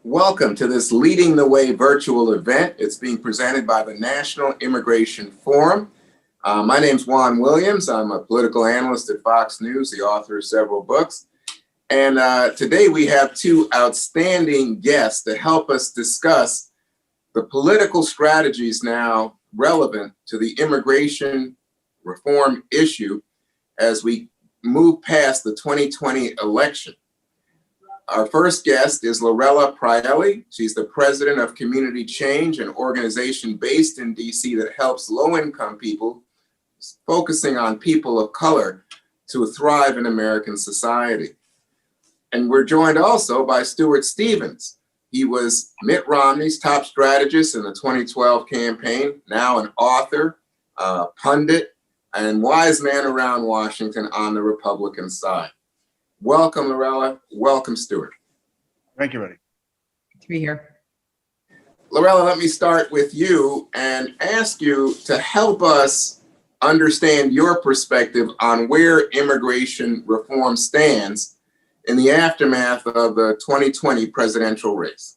Welcome to this Leading the Way virtual event. It's being presented by the National Immigration Forum. My name's Juan Williams. I'm a political analyst at Fox News, the author of several books. And today we have two outstanding guests to help us discuss the political strategies now relevant to the immigration reform issue as we move past the 2020 election. Our first guest is Lorella Praeli. She's the president of Community Change, an organization based in DC that helps low-income people, focusing on people of color, to thrive in American society. And we're joined also by Stuart Stevens. He was Mitt Romney's top strategist in the 2012 campaign, now an author, pundit, and wise man around Washington on the Republican side. Welcome, Lorella. Welcome, Stuart. Thank you, Eddie. Good to be here. Lorella, let me start with you and ask you to help us understand your perspective on where immigration reform stands in the aftermath of the 2020 presidential race.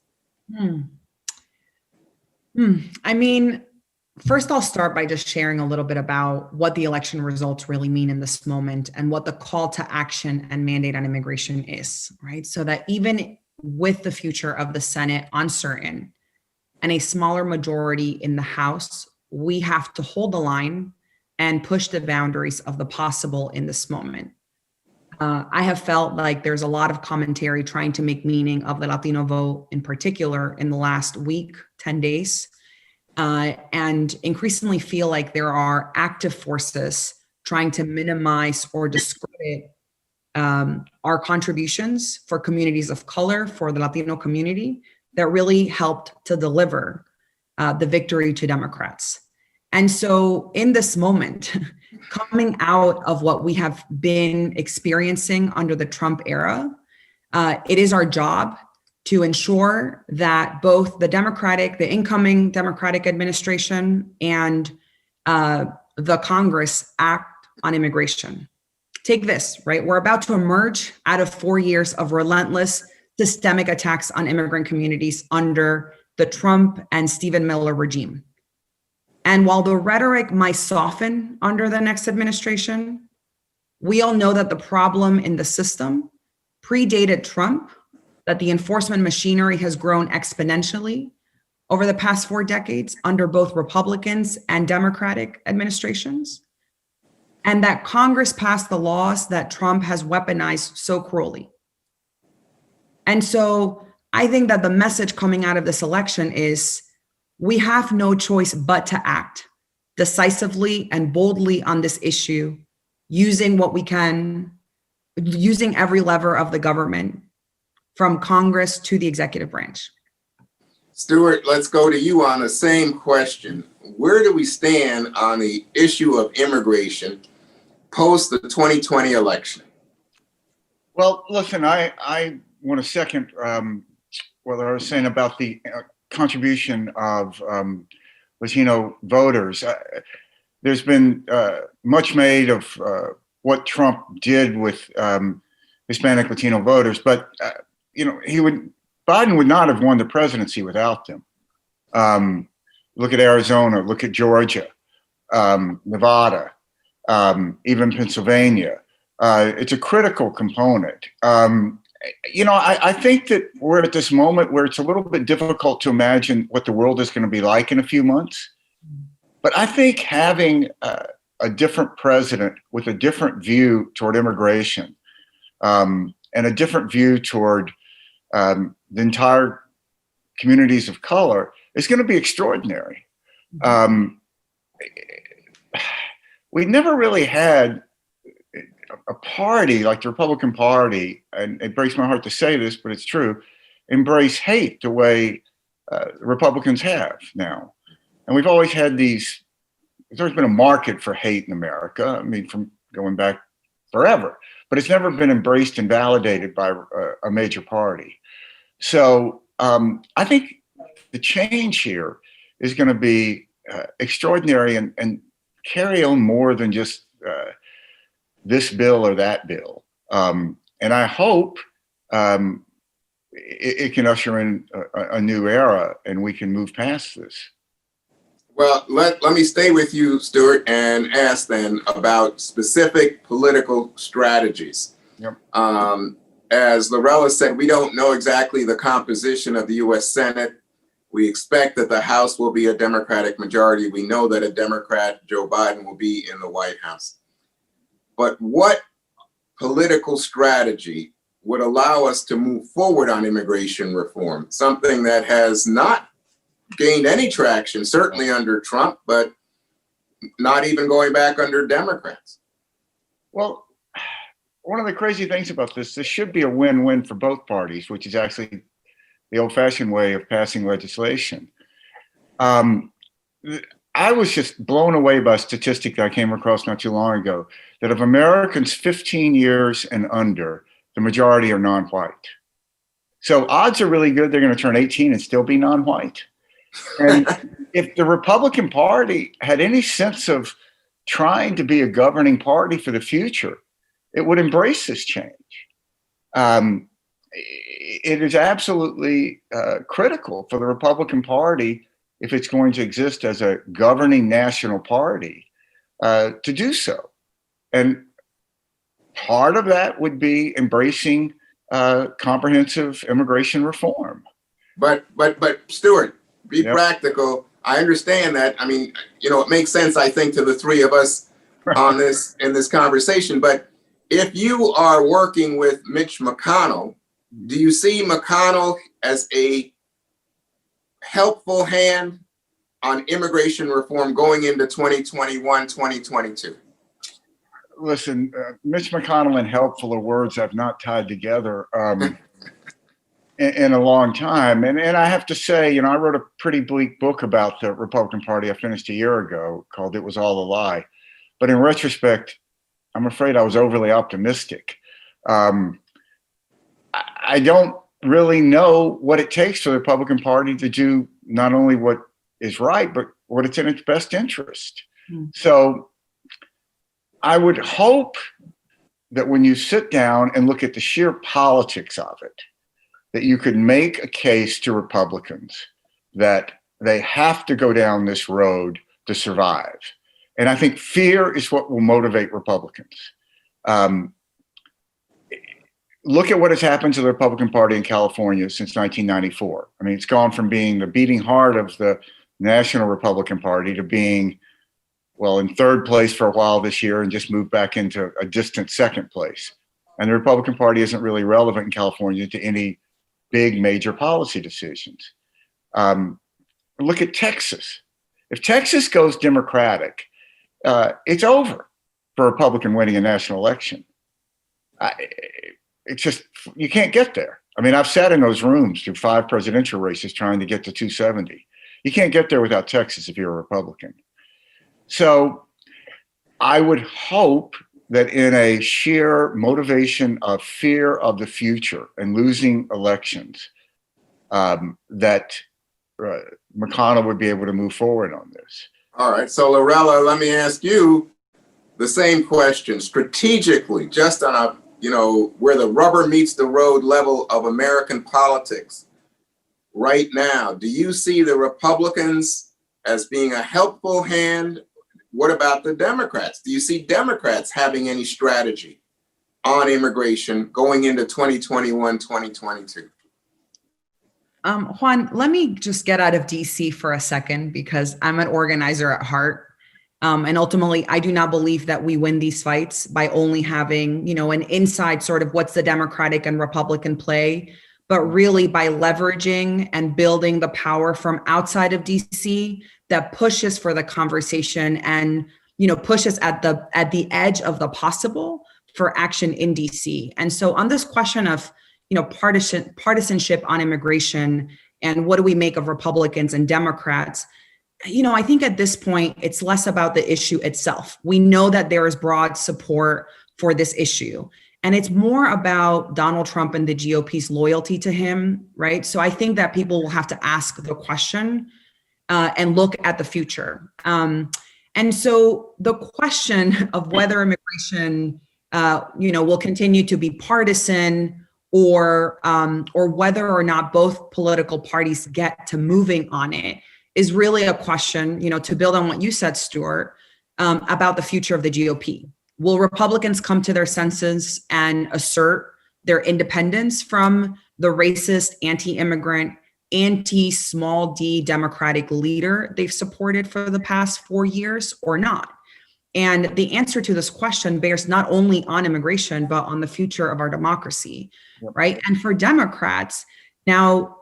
I mean, first, I'll start by just sharing a little bit about what the election results really mean in this moment and what the call to action and mandate on immigration is, right? So that even with the future of the Senate uncertain and a smaller majority in the House, we have to hold the line and push the boundaries of the possible in this moment. I have felt like there's a lot of commentary trying to make meaning of the Latino vote in particular in the last week, 10 days. And increasingly feel like there are active forces trying to minimize or discredit our contributions for communities of color, for the Latino community, that really helped to deliver the victory to Democrats. And so in this moment, coming out of what we have been experiencing under the Trump era, it is our job to ensure that both the incoming Democratic administration and the Congress act on immigration. Take this, right? We're about to emerge out of 4 years of relentless systemic attacks on immigrant communities under the Trump and Stephen Miller regime. And while the rhetoric might soften under the next administration, we all know that the problem in the system predated Trump, that the enforcement machinery has grown exponentially over the past 4 decades under both Republicans and Democratic administrations, and that Congress passed the laws that Trump has weaponized so cruelly. And so I think that the message coming out of this election is we have no choice but to act decisively and boldly on this issue, using what we can, using every lever of the government, from Congress to the executive branch. Stuart, let's go to you on the same question. Where do we stand on the issue of immigration post the 2020 election? Well, listen, I want to second what I was saying about the contribution of Latino voters. There's been much made of what Trump did with Hispanic Latino voters, but Biden would not have won the presidency without them. Look at Arizona, look at Georgia, Nevada, even Pennsylvania. It's a critical component. I think that we're at this moment where it's a little bit difficult to imagine what the world is going to be like in a few months. But I think having a different president with a different view toward immigration and a different view toward the entire communities of color is going to be extraordinary. We never really had a party like the Republican Party, and it breaks my heart to say this, but it's true, embrace hate the way Republicans have now. And we've always had there's always been a market for hate in America, I mean, from going back forever, but it's never been embraced and validated by a major party. So I think the change here is going to be extraordinary and carry on more than just this bill or that bill. And I hope it can usher in a new era, and we can move past this. Well, let me stay with you, Stuart, and ask then about specific political strategies. Yep. As Lorella said, we don't know exactly the composition of the U.S. Senate. We expect that the House will be a Democratic majority. We know that a Democrat, Joe Biden, will be in the White House. But what political strategy would allow us to move forward on immigration reform, something that has not gained any traction, certainly under Trump, but not even going back under Democrats? Well, one of the crazy things about this should be a win-win for both parties, which is actually the old-fashioned way of passing legislation. I was just blown away by a statistic that I came across not too long ago, that of Americans 15 years and under, the majority are non-white. So odds are really good they're going to turn 18 and still be non-white. And if the Republican Party had any sense of trying to be a governing party for the future, it would embrace this change. It is absolutely critical for the Republican Party, if it's going to exist as a governing national party, to do so. And part of that would be embracing comprehensive immigration reform. But Stuart, be Yep. practical. I understand that. I mean, it makes sense, I think, to the three of us on this in this conversation. But if you are working with Mitch McConnell, do you see McConnell as a helpful hand on immigration reform going into 2021, 2022? Listen, Mitch McConnell and helpful are words I've not tied together in a long time. And I have to say, I wrote a pretty bleak book about the Republican Party I finished a year ago called It Was All a Lie. But in retrospect, I'm afraid I was overly optimistic. I don't really know what it takes for the Republican Party to do not only what is right, but what it's in its best interest. So I would hope that when you sit down and look at the sheer politics of it, that you could make a case to Republicans that they have to go down this road to survive. And I think fear is what will motivate Republicans. Look at what has happened to the Republican Party in California since 1994. I mean, it's gone from being the beating heart of the National Republican Party to being, well, in third place for a while this year and just moved back into a distant second place. And the Republican Party isn't really relevant in California to any big major policy decisions. Look at Texas. If Texas goes Democratic, it's over for a Republican winning a national election. It's just, you can't get there. I mean, I've sat in those rooms through 5 presidential races trying to get to 270. You can't get there without Texas if you're a Republican. So I would hope that in a sheer motivation of fear of the future and losing elections, that McConnell would be able to move forward on this. All right. So Lorella, let me ask you the same question. Strategically, just on a, where the rubber meets the road level of American politics right now, do you see the Republicans as being a helpful hand? What about the Democrats? Do you see Democrats having any strategy on immigration going into 2021, 2022? Juan, let me just get out of DC for a second, because I'm an organizer at heart. And ultimately, I do not believe that we win these fights by only having, an inside sort of what's the Democratic and Republican play, but really by leveraging and building the power from outside of DC that pushes for the conversation and, pushes at the edge of the possible for action in DC. And so on this question of, partisanship on immigration and what do we make of Republicans and Democrats, I think at this point, it's less about the issue itself. We know that there is broad support for this issue, and it's more about Donald Trump and the GOP's loyalty to him, right? So I think that people will have to ask the question and look at the future. And so the question of whether immigration, will continue to be partisan or whether or not both political parties get to moving on it is really a question, to build on what you said, Stuart, about the future of the GOP. Will Republicans come to their senses and assert their independence from the racist, anti-immigrant, anti-small d Democratic leader they've supported for the past 4 years or not? And the answer to this question bears not only on immigration, but on the future of our democracy, right? And for Democrats, now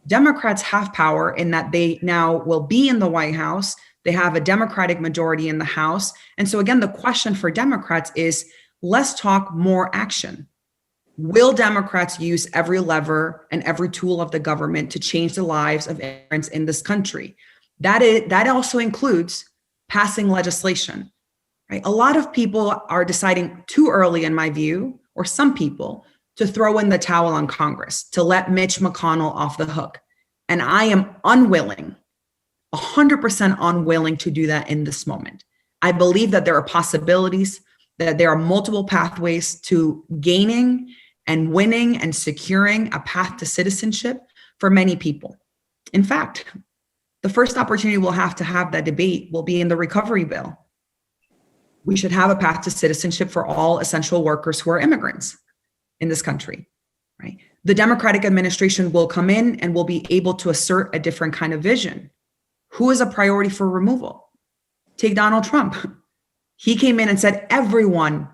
Democrats have power in that they now will be in the White House. They have a Democratic majority in the House. And so again, the question for Democrats is, less talk, more action. Will Democrats use every lever and every tool of the government to change the lives of immigrants in this country? That also includes passing legislation. Right? A lot of people are deciding too early, in my view, or some people, to throw in the towel on Congress, to let Mitch McConnell off the hook. And I am unwilling, 100% unwilling to do that in this moment. I believe that there are possibilities, that there are multiple pathways to gaining and winning and securing a path to citizenship for many people. In fact, the first opportunity we'll have to have that debate will be in the recovery bill. We should have a path to citizenship for all essential workers who are immigrants in this country, right? The Democratic administration will come in and will be able to assert a different kind of vision. Who is a priority for removal? Take Donald Trump. He came in and said, everyone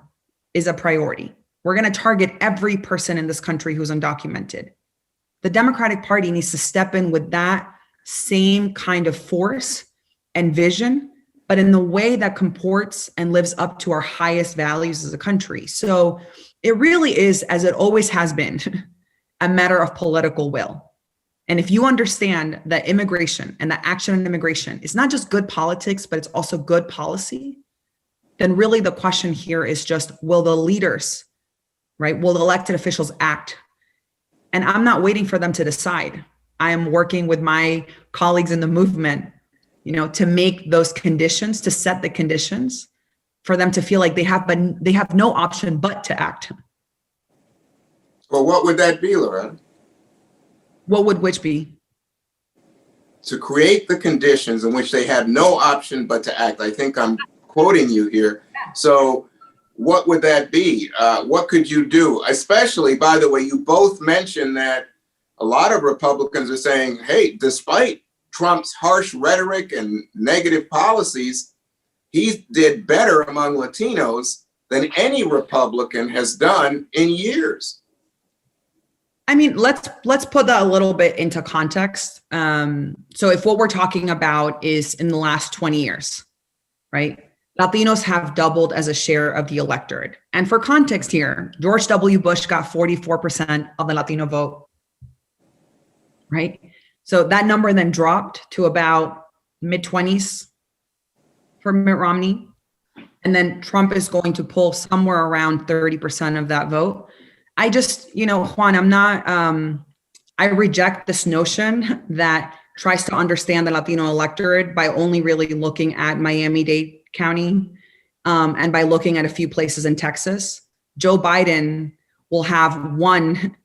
is a priority. We're going to target every person in this country who's undocumented. The Democratic Party needs to step in with that same kind of force and vision, but in the way that comports and lives up to our highest values as a country. So it really is, as it always has been, a matter of political will. And if you understand that immigration and the action on immigration is not just good politics, but it's also good policy, then really the question here is just, will the leaders, right? Will the elected officials act? And I'm not waiting for them to decide. I am working with my colleagues in the movement, to make those conditions, to set the conditions for them to feel like they have no option but to act. Well, what would that be, Lorella? What would which be? To create the conditions in which they have no option but to act. I think I'm quoting you here. So what would that be? What could you do? Especially, by the way, you both mentioned that a lot of Republicans are saying, hey, despite Trump's harsh rhetoric and negative policies, he did better among Latinos than any Republican has done in years. I mean, let's put that a little bit into context. So if what we're talking about is in the last 20 years, right? Latinos have doubled as a share of the electorate. And for context here, George W. Bush got 44% of the Latino vote, right? So that number then dropped to about mid-20s for Mitt Romney. And then Trump is going to pull somewhere around 30% of that vote. I just, Juan, I reject this notion that tries to understand the Latino electorate by only really looking at Miami-Dade County and by looking at a few places in Texas. Joe Biden will have one,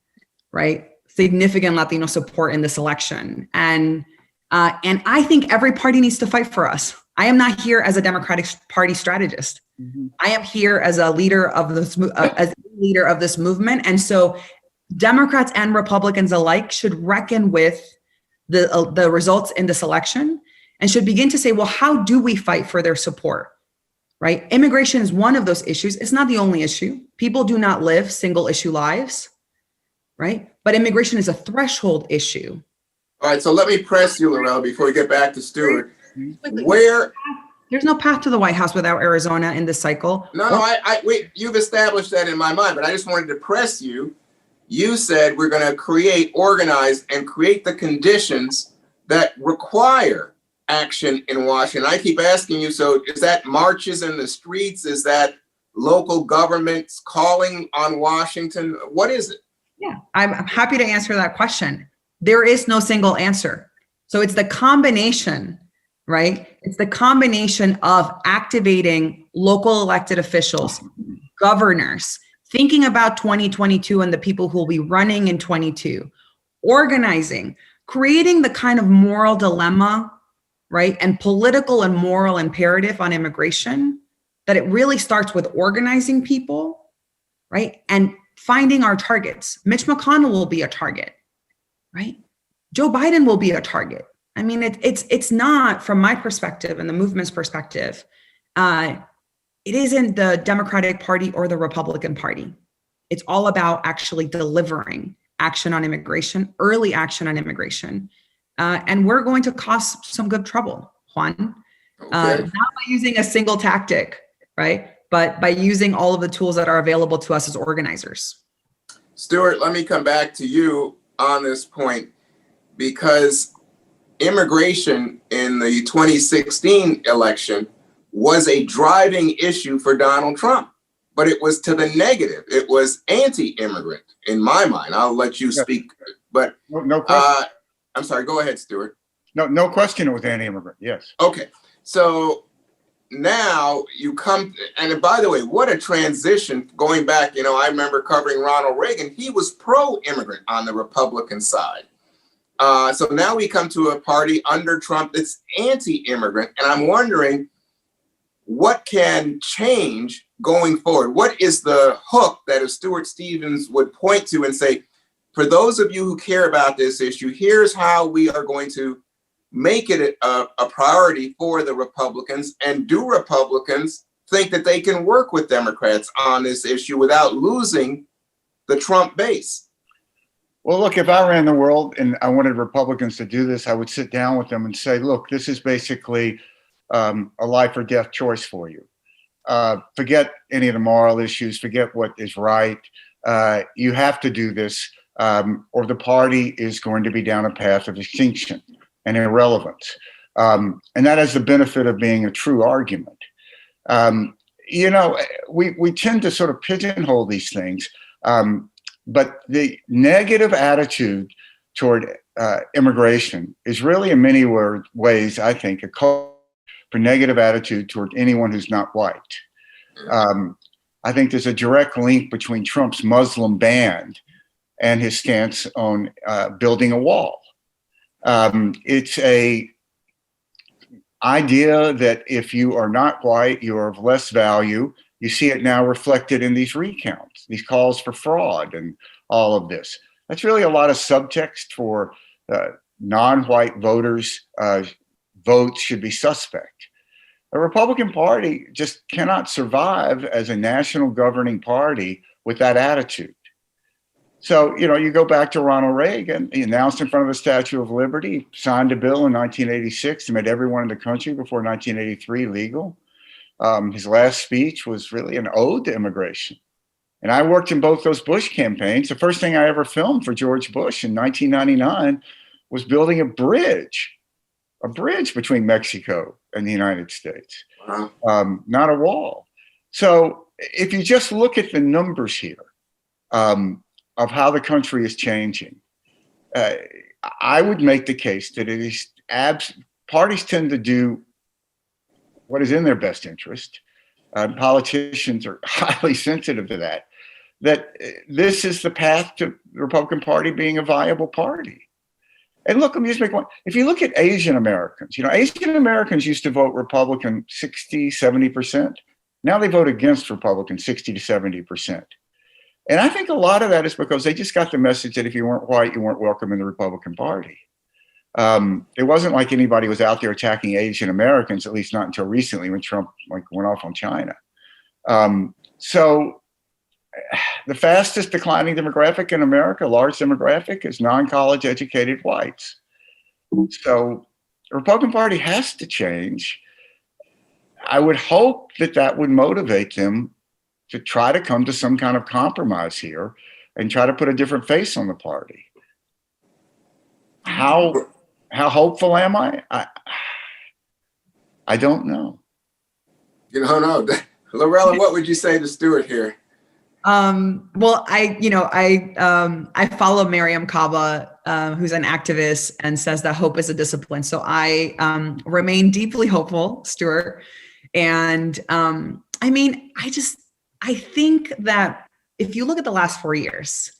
right, significant Latino support in this election. And I think every party needs to fight for us. I am not here as a Democratic Party strategist. Mm-hmm. I am here as a leader of this movement. And so Democrats and Republicans alike should reckon with the results in this election and should begin to say, well, how do we fight for their support, right? Immigration is one of those issues. It's not the only issue. People do not live single issue lives, right? But immigration is a threshold issue. All right, so let me press you, Lorella, before we get back to Stuart. There's no path to the White House without Arizona in this cycle. No, you've established that in my mind, but I just wanted to press you. You said we're going to organize and create the conditions that require action in Washington. I keep asking you, so is that marches in the streets? Is that local governments calling on Washington? What is it? Yeah, I'm happy to answer that question. There is no single answer. So it's the combination, right? It's the combination of activating local elected officials, governors, thinking about 2022 and the people who will be running in 22, organizing, creating the kind of moral dilemma, right, and political and moral imperative on immigration, that it really starts with organizing people, right, and finding our targets. Mitch McConnell will be a target, right? Joe Biden will be a target. I mean, it's not, from my perspective and the movement's perspective, it isn't the Democratic Party or the Republican Party. It's all about actually delivering action on immigration, early action on immigration. And we're going to cause some good trouble, Juan. Okay. Not by using a single tactic, right? But by using all of the tools that are available to us as organizers. Stuart, let me come back to you on this point, because immigration in the 2016 election was a driving issue for Donald Trump, but it was to the negative. It was anti-immigrant in my mind. I'll let you speak, but No question. I'm sorry, go ahead, Stuart. No question it was anti-immigrant, yes. Okay, so now you come, and by the way, what a transition going back. I remember covering Ronald Reagan. He was pro-immigrant on the Republican side. So now we come to a party under Trump that's anti-immigrant, and I'm wondering what can change going forward. What is the hook that a Stuart Stevens would point to and say, for those of you who care about this issue, here's how we are going to make it a priority for the Republicans? And do Republicans think that they can work with Democrats on this issue without losing the Trump base? Well, look, if I ran the world and I wanted Republicans to do this, I would sit down with them and say, look, this is basically a life or death choice for you. Forget any of the moral issues, forget what is right. You have to do this, or the party is going to be down a path of extinction and irrelevance. And that has the benefit of being a true argument. We tend to sort of pigeonhole these things, but the negative attitude toward immigration is really in many ways, I think, a call for negative attitude toward anyone who's not white. I think there's a direct link between Trump's Muslim ban and his stance on building a wall. It's a idea that if you are not white, you are of less value. You see it now reflected in these recounts, these calls for fraud and all of this. That's really a lot of subtext for non-white voters. Votes should be suspect. The Republican Party just cannot survive as a national governing party with that attitude. So, you go back to Ronald Reagan. He announced in front of the Statue of Liberty, signed a bill in 1986 to make everyone in the country before 1983 legal. His last speech was really an ode to immigration. And I worked in both those Bush campaigns. The first thing I ever filmed for George Bush in 1999 was building a bridge between Mexico and the United States, not a wall. So if you just look at the numbers here of how the country is changing, I would make the case that it is parties tend to do what is in their best interest. Politicians are highly sensitive to that this is the path to the Republican Party being a viable party. And look, let me just make one. If you look at Asian Americans, Asian Americans used to vote Republican 60, 70%. Now they vote against Republican 60 to 70%. And I think a lot of that is because they just got the message that if you weren't white, you weren't welcome in the Republican Party. It wasn't like anybody was out there attacking Asian Americans, at least not until recently when Trump went off on China. So the fastest declining demographic in America, large demographic, is non-college educated whites. So the Republican Party has to change. I would hope that would motivate them to try to come to some kind of compromise here and try to put a different face on the party. How hopeful am I? I don't know. No. Lorella, what would you say to Stuart here? Well, I follow Miriam Kaba, who's an activist and says that hope is a discipline. So I remain deeply hopeful, Stuart. And I think that if you look at the last 4 years,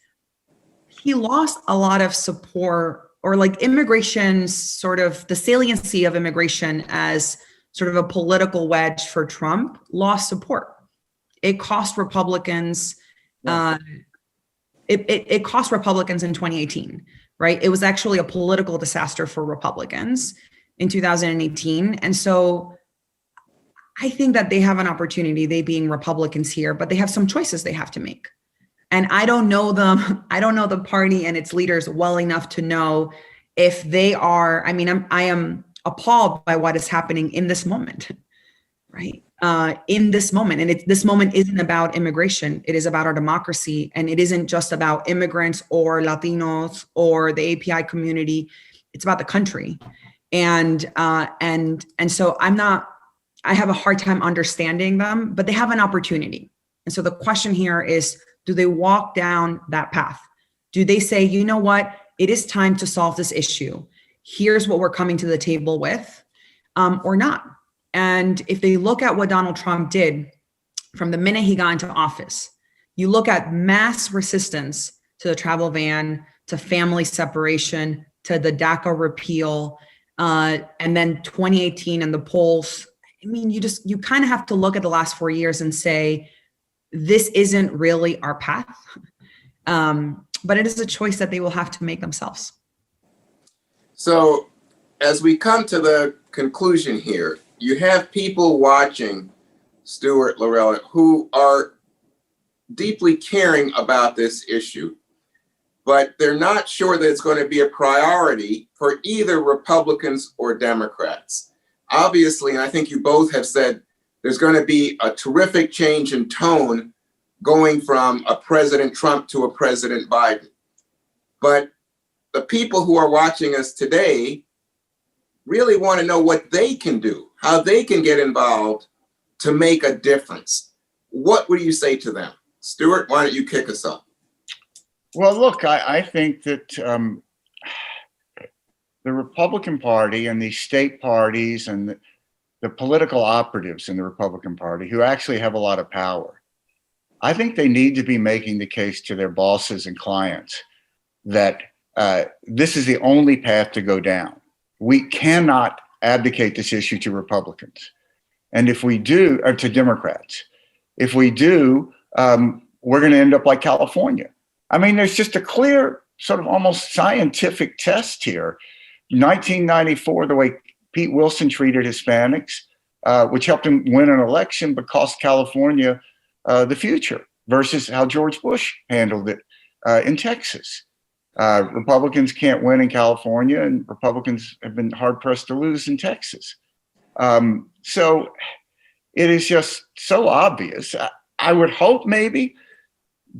he lost a lot of support, or like immigration, sort of the saliency of immigration as sort of a political wedge for Trump, lost support. It cost Republicans, it cost Republicans in 2018, right? It was actually a political disaster for Republicans in 2018. And so I think that they have an opportunity, they being Republicans here, but they have some choices they have to make. And I don't know them. I don't know the party and its leaders well enough to know if they are, I am appalled by what is happening in this moment, right? In this moment. And this moment isn't about immigration. It is about our democracy. And it isn't just about immigrants or Latinos or the API community. It's about the country. And so I have a hard time understanding them, but they have an opportunity. And so the question here is, do they walk down that path? Do they say, you know what, it is time to solve this issue. Here's what we're coming to the table with, or not? And if they look at what Donald Trump did from the minute he got into office, you look at mass resistance to the travel ban, to family separation, to the DACA repeal, and then 2018 and the polls. You kind of have to look at the last 4 years and say, this isn't really our path. But it is a choice that they will have to make themselves. So as we come to the conclusion here, you have people watching, Stuart, Lorella, who are deeply caring about this issue, but they're not sure that it's going to be a priority for either Republicans or Democrats. Obviously, and I think you both have said, there's going to be a terrific change in tone going from a President Trump to a President Biden. But the people who are watching us today really want to know what they can do, how they can get involved to make a difference. What would you say to them? Stuart, why don't you kick us off? Well, look, I think that the Republican Party and the state parties and the political operatives in the Republican Party who actually have a lot of power, I think they need to be making the case to their bosses and clients that this is the only path to go down. We cannot abdicate this issue to Republicans. And if we do, or to Democrats, if we do, we're going to end up like California. There's just a clear sort of almost scientific test here. 1994, the way Pete Wilson treated Hispanics, which helped him win an election, but cost California the future, versus how George Bush handled it in Texas. Republicans can't win in California, and Republicans have been hard pressed to lose in Texas. So it is just so obvious. I would hope maybe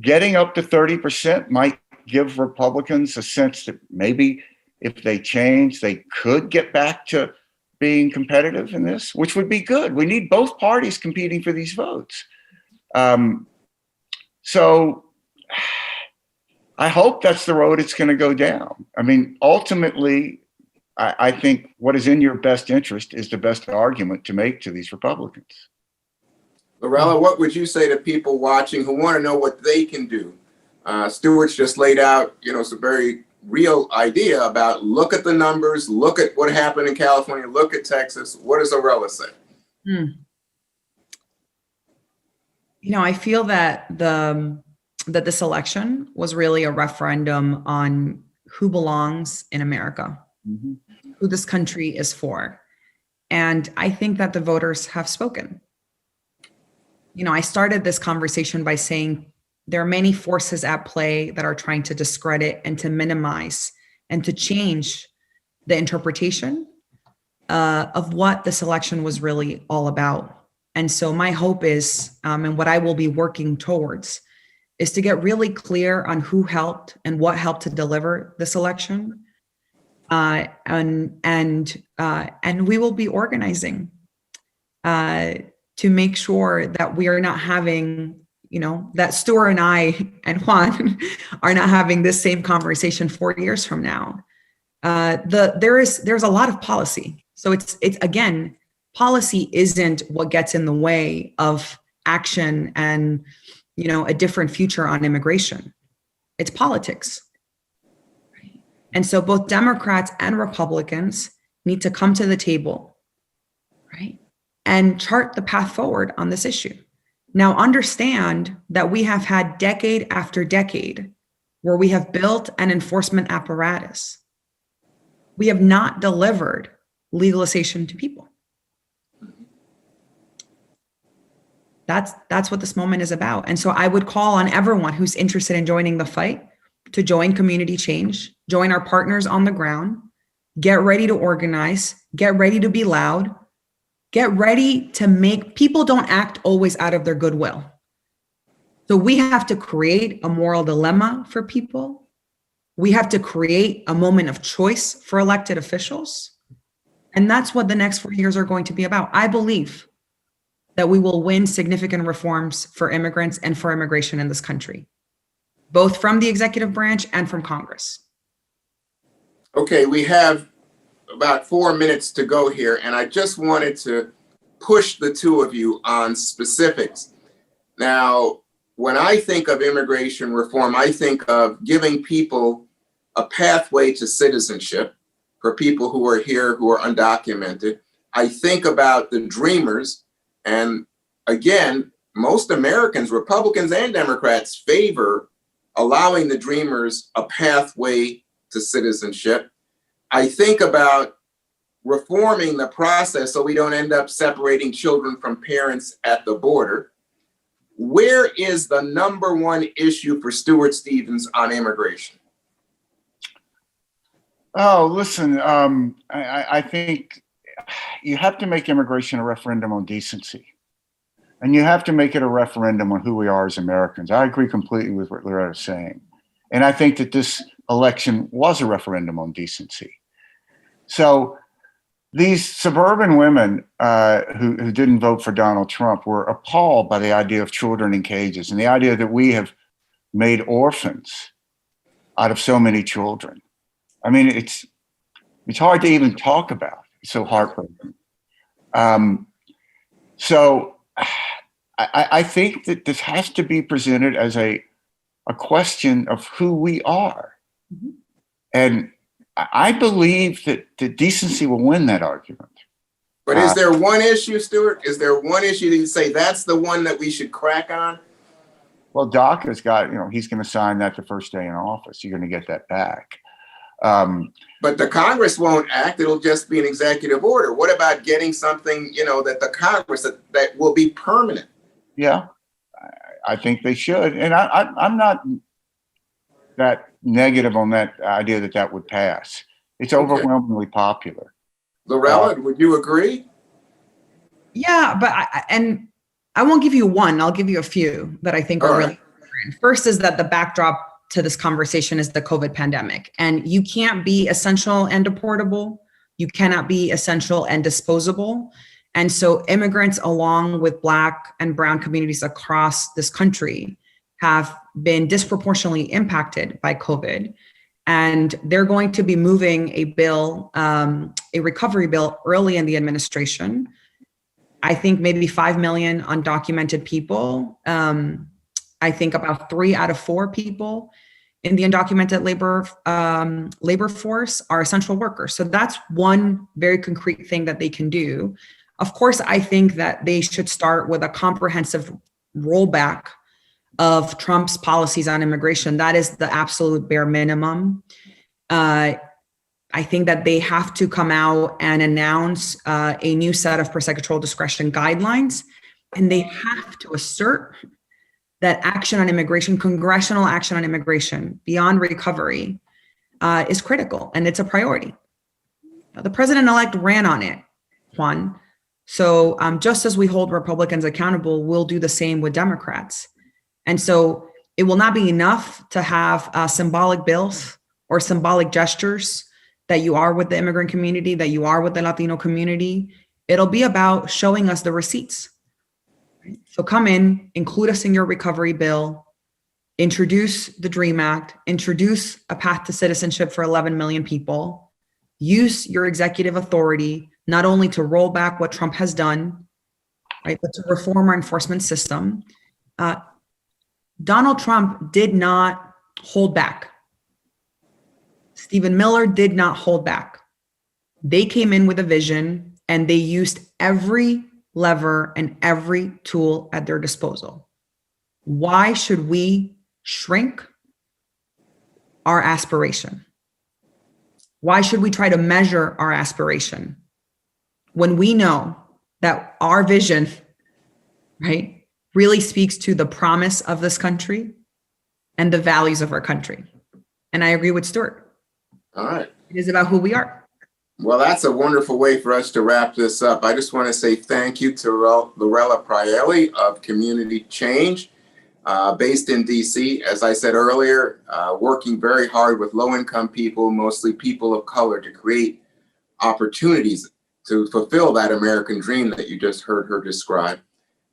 getting up to 30% might give Republicans a sense that maybe if they change, they could get back to being competitive in this, which would be good. We need both parties competing for these votes. So I hope that's the road it's going to go down. Ultimately, I think what is in your best interest is the best argument to make to these Republicans. Lorella, what would you say to people watching who want to know what they can do? Stuart's just laid out, some very real idea about look at the numbers, look at what happened in California, look at Texas. What does Lorella say? I feel that that this election was really a referendum on who belongs in America, who this country is for. And I think that the voters have spoken. I started this conversation by saying there are many forces at play that are trying to discredit and to minimize and to change the interpretation of what this election was really all about. And so my hope is, and what I will be working towards, is to get really clear on who helped and what helped to deliver this election. And we will be organizing to make sure that we are not having, that Stuart and I and Juan are not having this same conversation 4 years from now. There's a lot of policy. So it's again, policy isn't what gets in the way of action and a different future on immigration. It's politics. And so both Democrats and Republicans need to come to the table, right, and chart the path forward on this issue. Now, understand that we have had decade after decade where we have built an enforcement apparatus. We have not delivered legalization to people. That's what this moment is about. And so I would call on everyone who's interested in joining the fight to join community change, join our partners on the ground, get ready to organize, get ready to be loud, get ready to make people don't act always out of their goodwill. So we have to create a moral dilemma for people. We have to create a moment of choice for elected officials. And that's what the next 4 years are going to be about. I believe that we will win significant reforms for immigrants and for immigration in this country, both from the executive branch and from Congress. Okay, we have about 4 minutes to go here, and I just wanted to push the two of you on specifics. Now, when I think of immigration reform, I think of giving people a pathway to citizenship for people who are here, who are undocumented. I think about the dreamers, and again, most Americans, Republicans and Democrats, favor allowing the dreamers a pathway to citizenship. I think about reforming the process so we don't end up separating children from parents at the border. Where is the number one issue for Stuart Stevens on immigration? Oh, listen, I think you have to make immigration a referendum on decency. And you have to make it a referendum on who we are as Americans. I agree completely with what Loretta is saying. And I think that this election was a referendum on decency. So these suburban women who didn't vote for Donald Trump were appalled by the idea of children in cages and the idea that we have made orphans out of so many children. I mean, it's hard to even talk about. It's so heartbreaking. So I think that this has to be presented as a question of who we are. Mm-hmm. And I believe that the decency will win that argument. But is there one issue, Stuart? Is there one issue that you say that's the one that we should crack on? Well, DACA's got, he's going to sign that the first day in office. You're going to get that back. But the Congress won't act. It'll just be an executive order. What about getting something, that the Congress, that will be permanent? Yeah, I think they should. And I'm not that negative on that idea that would pass. It's overwhelmingly popular. Lorella, would you agree? Yeah, but I won't give you one. I'll give you a few that I think are really important. First is that the backdrop to this conversation is the COVID pandemic. And you can't be essential and deportable. You cannot be essential and disposable. And so immigrants, along with Black and Brown communities across this country, have been disproportionately impacted by COVID. And they're going to be moving a bill, a recovery bill, early in the administration. I think maybe 5 million undocumented people. I think about 3 out of 4 people in the undocumented labor force are essential workers. So that's one very concrete thing that they can do. Of course, I think that they should start with a comprehensive rollback of Trump's policies on immigration. That is the absolute bare minimum. I think that they have to come out and announce a new set of prosecutorial discretion guidelines, and they have to assert that action on immigration, congressional action on immigration beyond recovery is critical, and it's a priority. The president-elect ran on it, Juan. So just as we hold Republicans accountable, we'll do the same with Democrats. And so it will not be enough to have symbolic bills or symbolic gestures that you are with the immigrant community, that you are with the Latino community. It'll be about showing us the receipts. So come in, include us in your recovery bill, introduce the DREAM Act, introduce a path to citizenship for 11 million people, use your executive authority, not only to roll back what Trump has done, right, but to reform our enforcement system. Donald Trump did not hold back. Stephen Miller did not hold back. They came in with a vision and they used every lever and every tool at their disposal. Why should we shrink our aspiration? Why should we try to measure our aspiration when we know that our vision, right, really speaks to the promise of this country and the values of our country? And I agree with Stuart. All right. It is about who we are. Well, that's a wonderful way for us to wrap this up. I just want to say thank you to Lorella Praeli of Community Change, based in DC, as I said earlier, working very hard with low-income people, mostly people of color, to create opportunities to fulfill that American dream that you just heard her describe.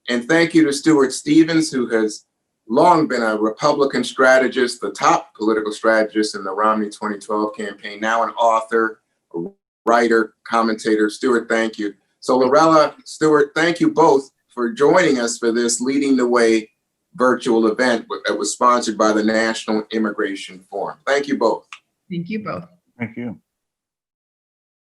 And thank you to Stuart Stevens, who has long been a Republican strategist, the top political strategist in the Romney 2012 campaign, now an author, a writer, commentator. Stuart, thank you. So Lorella, Stuart, thank you both for joining us for this Leading the Way virtual event that was sponsored by the National Immigration Forum. Thank you both. Thank you both. Thank you.